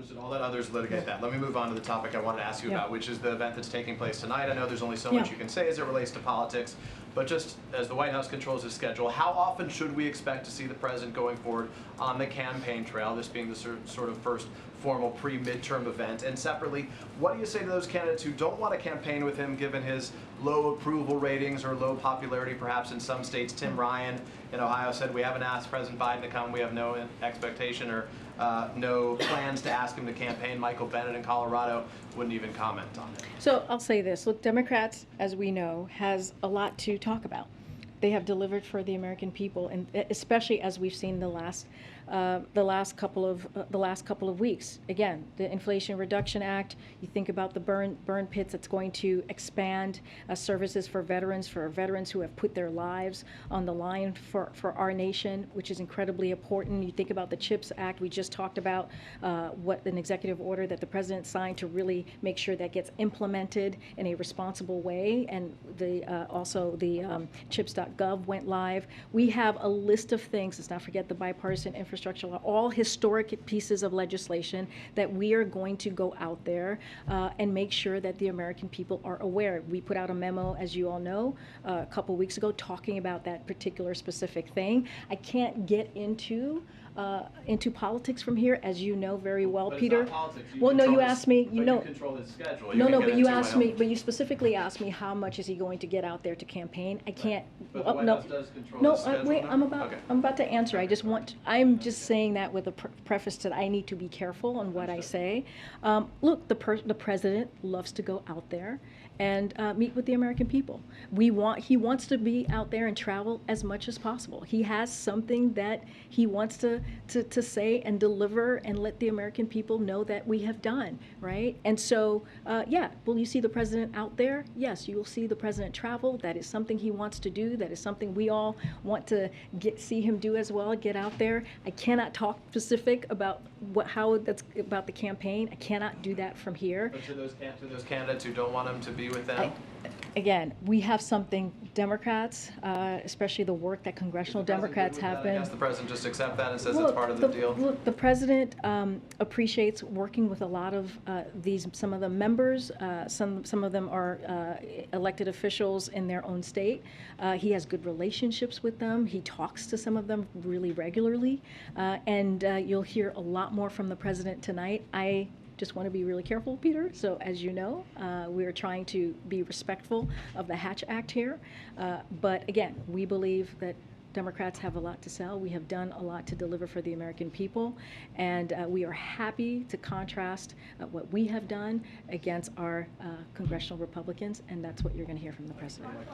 Understood. I'll let others litigate that. Let me move on to the topic I wanted to ask you about, which is the event that's taking place tonight. I know there's only so much you can say as it relates to politics, but just as the White House controls its schedule, how often should we expect to see the president going forward on the campaign trail, this being the sort of first formal pre-midterm event? And separately, what do you say to those candidates who don't want to campaign with him given his low approval ratings or low popularity perhaps in some states? Tim Ryan in Ohio said, we haven't asked President Biden to come, we have no expectation or no plans to ask him to campaign. Michael Bennett in Colorado wouldn't even comment on it. So I'll say this, look, Democrats, as we know, has a lot to talk about. They have delivered for the American people, and especially as we've seen the last couple of weeks. Again, the Inflation Reduction Act. You think about the burn pits that's going to expand services for veterans who have put their lives on the line for our nation, which is incredibly important. You think about the CHIPS Act. We just talked about what an executive order that the president signed to really make sure that gets implemented in a responsible way, and also the CHIPS.gov went live. We have a list of things. Let's not forget the bipartisan infrastructure law, all historic pieces of legislation that we are going to go out there and make sure that the American people are aware. We put out a memo, as you all know, a couple weeks ago talking about that particular specific thing. I can't get into politics from here, as you know very well, but Peter. It's not politics. Well, no, you asked me. You know, you control his schedule. No, but you asked me. But you specifically asked me how much is he going to get out there to campaign. I can't. But the White House does control no, his schedule. wait. Now? I'm about to answer. I'm just saying that with a preface that I need to be careful on what I say. Look, the president loves to go out there and meet with the American people. He wants to be out there and travel as much as possible. He has something that he wants to say and deliver and let the American people know that we have done, right? And so, yeah, will you see the president out there? Yes, you will see the president travel. That is something he wants to do. That is something we all want to see him do as well, get out there. I cannot talk specific about how that's about the campaign. I cannot do that from here. But to those candidates who don't want him to be with them? Again, we have something, Democrats, especially the work that congressional Democrats have been. I guess the president just accept that and says it's part of the deal? Look, the president appreciates working with a lot of some of the members. Some of them are elected officials in their own state. He has good relationships with them. He talks to some of them really regularly. And you'll hear a lot more from the president tonight. I just want to be really careful, Peter. So as you know, we are trying to be respectful of the Hatch Act here. But again, we believe that Democrats have a lot to sell. We have done a lot to deliver for the American people. And we are happy to contrast what we have done against our congressional Republicans. And that's what you're going to hear from the president.